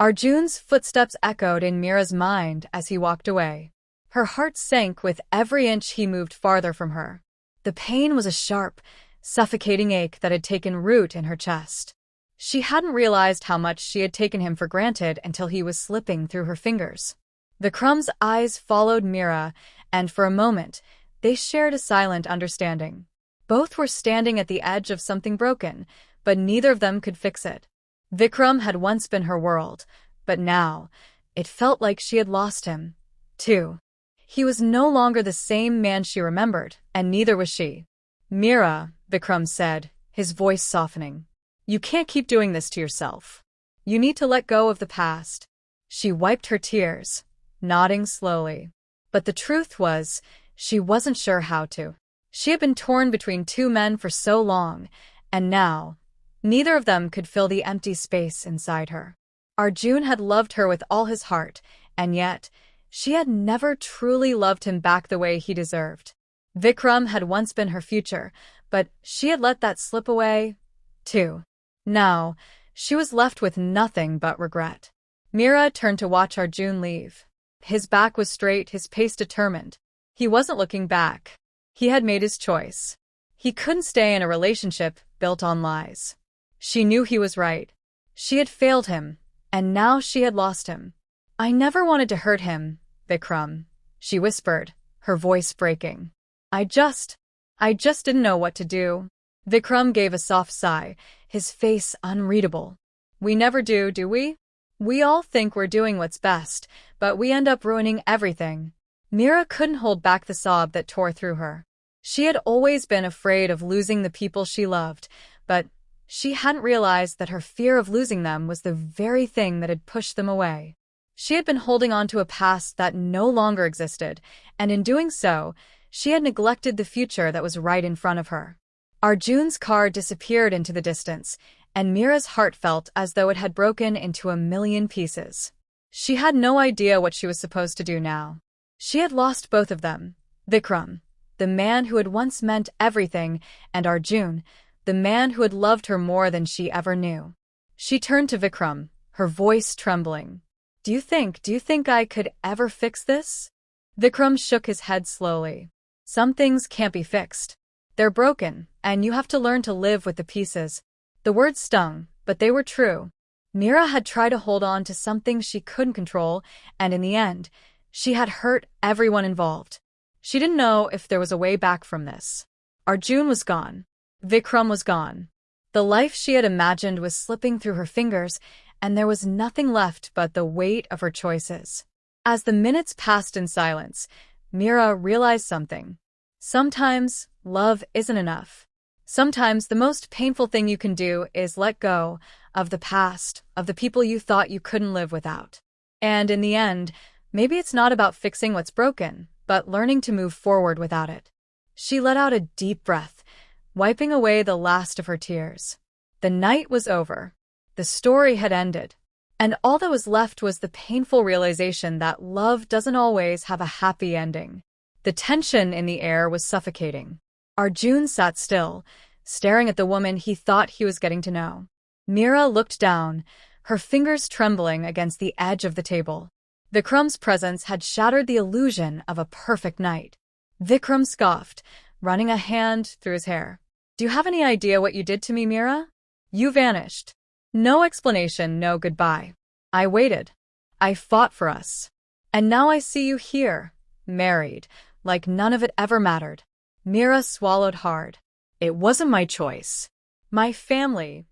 Arjun's footsteps echoed in Meera's mind as he walked away. Her heart sank with every inch he moved farther from her. The pain was a sharp, suffocating ache that had taken root in her chest. She hadn't realized how much she had taken him for granted until he was slipping through her fingers. Vikram's eyes followed Meera, and for a moment, they shared a silent understanding. Both were standing at the edge of something broken, but neither of them could fix it. Vikram had once been her world, but now, it felt like she had lost him, too. He was no longer the same man she remembered, and neither was she. "Meera," Vikram said, his voice softening. "You can't keep doing this to yourself. You need to let go of the past." She wiped her tears, nodding slowly. But the truth was, she wasn't sure how to. She had been torn between two men for so long, and now, neither of them could fill the empty space inside her. Arjun had loved her with all his heart, and yet, she had never truly loved him back the way he deserved. Vikram had once been her future, but she had let that slip away, too. Now, she was left with nothing but regret. Meera turned to watch Arjun leave. His back was straight, his pace determined. He wasn't looking back. He had made his choice. He couldn't stay in a relationship built on lies. She knew he was right. She had failed him, and now she had lost him. "I never wanted to hurt him, Vikram," she whispered, her voice breaking. I just didn't know what to do." Vikram gave a soft sigh, his face unreadable. "We never do we? We all think we're doing what's best, but we end up ruining everything." Meera couldn't hold back the sob that tore through her. She had always been afraid of losing the people she loved, but she hadn't realized that her fear of losing them was the very thing that had pushed them away. She had been holding on to a past that no longer existed, and in doing so, she had neglected the future that was right in front of her. Arjun's car disappeared into the distance, and Meera's heart felt as though it had broken into a million pieces. She had no idea what she was supposed to do now. She had lost both of them. Vikram, the man who had once meant everything, and Arjun, the man who had loved her more than she ever knew. She turned to Vikram, her voice trembling. Do you think I could ever fix this?" Vikram shook his head slowly. "Some things can't be fixed. They're broken, and you have to learn to live with the pieces." The words stung, but they were true. Meera had tried to hold on to something she couldn't control, and in the end, she had hurt everyone involved. She didn't know if there was a way back from this. Arjun was gone. Vikram was gone. The life she had imagined was slipping through her fingers, and there was nothing left but the weight of her choices. As the minutes passed in silence, Meera realized something. Sometimes, love isn't enough. Sometimes the most painful thing you can do is let go of the past, of the people you thought you couldn't live without. And in the end, maybe it's not about fixing what's broken, but learning to move forward without it. She let out a deep breath, wiping away the last of her tears. The night was over. The story had ended. And all that was left was the painful realization that love doesn't always have a happy ending. The tension in the air was suffocating. Arjun sat still, staring at the woman he thought he was getting to know. Meera looked down, her fingers trembling against the edge of the table. Vikram's presence had shattered the illusion of a perfect night. Vikram scoffed, running a hand through his hair. "Do you have any idea what you did to me, Meera? You vanished. No explanation, no goodbye. I waited. I fought for us. And now I see you here, married, like none of it ever mattered." Meera swallowed hard. "It wasn't my choice. My family—"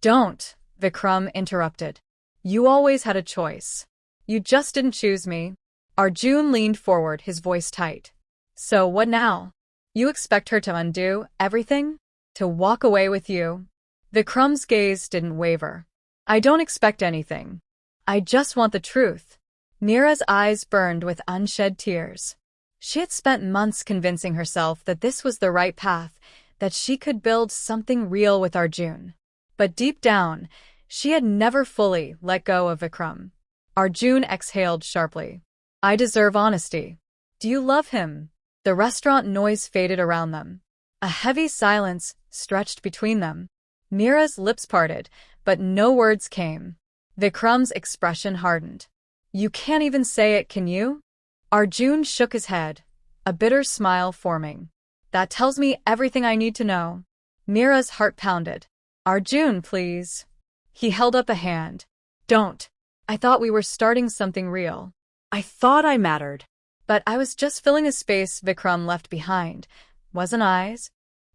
"Don't," Vikram interrupted. "You always had a choice. You just didn't choose me." Arjun leaned forward, his voice tight. "So what now? You expect her to undo everything? To walk away with you?" Vikram's gaze didn't waver. "I don't expect anything. I just want the truth." Meera's eyes burned with unshed tears. She had spent months convincing herself that this was the right path, that she could build something real with Arjun. But deep down, she had never fully let go of Vikram. Arjun exhaled sharply. "I deserve honesty. Do you love him?" The restaurant noise faded around them. A heavy silence stretched between them. Meera's lips parted, but no words came. Vikram's expression hardened. You can't even say it, can you? Arjun shook his head, a bitter smile forming. That tells me everything I need to know. Meera's heart pounded. Arjun, please. He held up a hand. Don't. I thought we were starting something real. I thought I mattered. But I was just filling a space Vikram left behind, wasn't I?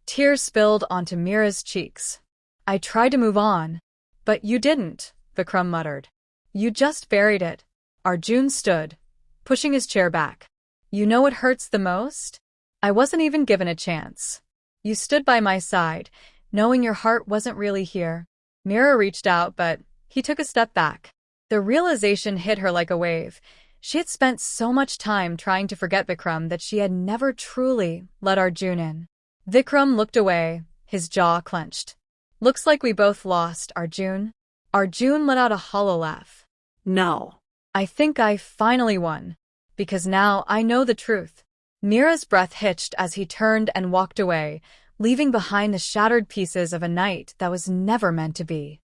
Tears spilled onto Meera's cheeks. I tried to move on. But you didn't, Vikram muttered. You just buried it. Arjun stood, pushing his chair back. You know what hurts the most? I wasn't even given a chance. You stood by my side, knowing your heart wasn't really here. Meera reached out, but he took a step back. The realization hit her like a wave. She had spent so much time trying to forget Vikram that she had never truly let Arjun in. Vikram looked away, his jaw clenched. Looks like we both lost, Arjun. Arjun let out a hollow laugh. No. I think I finally won. Because now I know the truth. Meera's breath hitched as he turned and walked away, leaving behind the shattered pieces of a night that was never meant to be.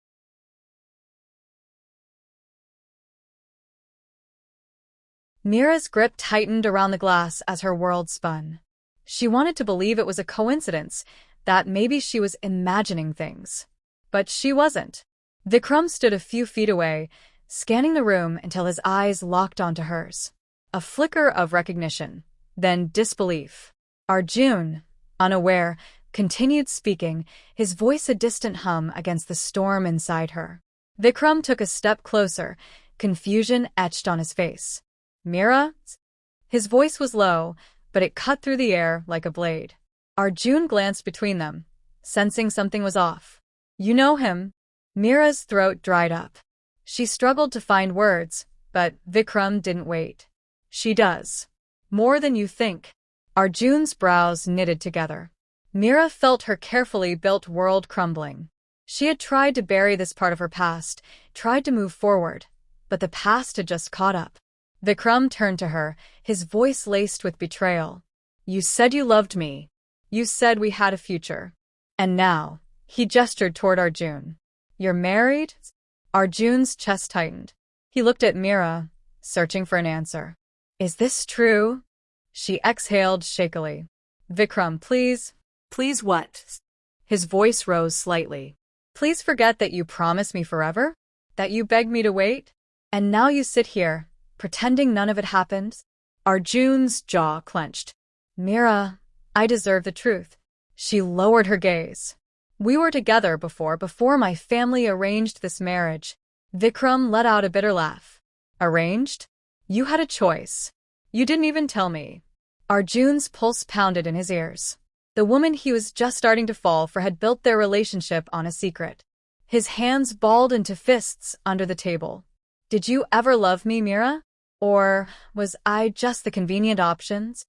Meera's grip tightened around the glass as her world spun. She wanted to believe it was a coincidence, that maybe she was imagining things. But she wasn't. Vikram stood a few feet away, scanning the room until his eyes locked onto hers. A flicker of recognition, then disbelief. Arjun, unaware, continued speaking, his voice a distant hum against the storm inside her. Vikram took a step closer, confusion etched on his face. Meera? His voice was low, but it cut through the air like a blade. Arjun glanced between them, sensing something was off. You know him. Meera's throat dried up. She struggled to find words, but Vikram didn't wait. She does. More than you think. Arjun's brows knitted together. Meera felt her carefully built world crumbling. She had tried to bury this part of her past, tried to move forward, but the past had just caught up. Vikram turned to her, his voice laced with betrayal. You said you loved me. You said we had a future. And now, he gestured toward Arjun. You're married? Arjun's chest tightened. He looked at Meera, searching for an answer. Is this true? She exhaled shakily. Vikram, please. Please what? His voice rose slightly. Please forget that you promised me forever? That you begged me to wait? And now you sit here, pretending none of it happened? Arjun's jaw clenched. Meera, I deserve the truth. She lowered her gaze. We were together before my family arranged this marriage. Vikram let out a bitter laugh. Arranged? You had a choice. You didn't even tell me. Arjun's pulse pounded in his ears. The woman he was just starting to fall for had built their relationship on a secret. His hands balled into fists under the table. Did you ever love me, Meera? Or was I just the convenient options?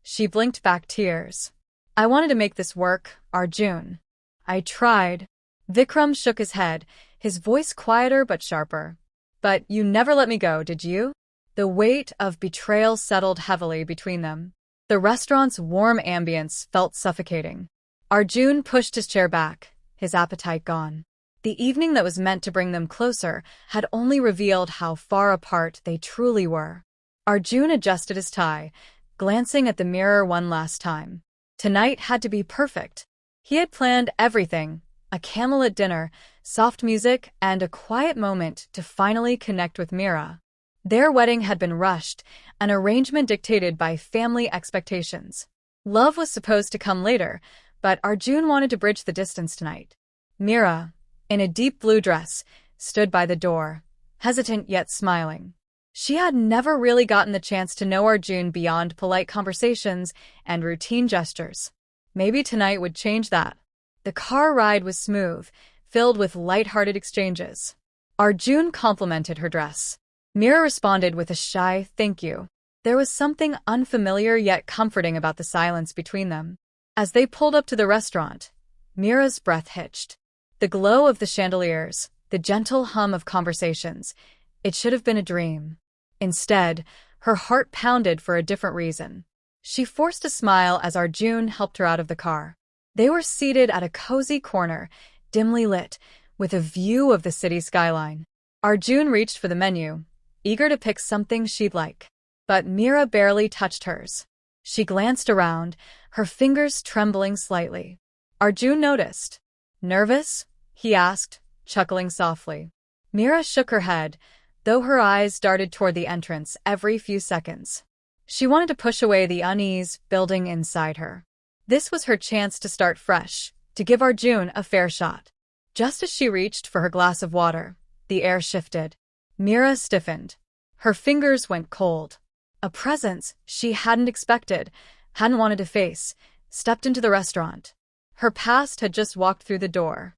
She blinked back tears. I wanted to make this work, Arjun. I tried. Vikram shook his head, his voice quieter but sharper. But you never let me go, did you? The weight of betrayal settled heavily between them. The restaurant's warm ambience felt suffocating. Arjun pushed his chair back, his appetite gone. The evening that was meant to bring them closer had only revealed how far apart they truly were. Arjun adjusted his tie, glancing at the mirror one last time. Tonight had to be perfect. He had planned everything, a candlelit dinner, soft music, and a quiet moment to finally connect with Meera. Their wedding had been rushed, an arrangement dictated by family expectations. Love was supposed to come later, but Arjun wanted to bridge the distance tonight. Meera, in a deep blue dress, stood by the door, hesitant yet smiling. She had never really gotten the chance to know Arjun beyond polite conversations and routine gestures. Maybe tonight would change that. The car ride was smooth, filled with light-hearted exchanges. Arjun complimented her dress. Meera responded with a shy thank you. There was something unfamiliar yet comforting about the silence between them. As they pulled up to the restaurant, Meera's breath hitched. The glow of the chandeliers, the gentle hum of conversations. It should have been a dream. Instead, her heart pounded for a different reason. She forced a smile as Arjun helped her out of the car. They were seated at a cozy corner, dimly lit, with a view of the city skyline. Arjun reached for the menu, eager to pick something she'd like. But Meera barely touched hers. She glanced around, her fingers trembling slightly. Arjun noticed. "Nervous?" he asked, chuckling softly. Meera shook her head, though her eyes darted toward the entrance every few seconds. She wanted to push away the unease building inside her. This was her chance to start fresh, to give Arjun a fair shot. Just as she reached for her glass of water, the air shifted. Meera stiffened. Her fingers went cold. A presence she hadn't expected, hadn't wanted to face, stepped into the restaurant. Her past had just walked through the door.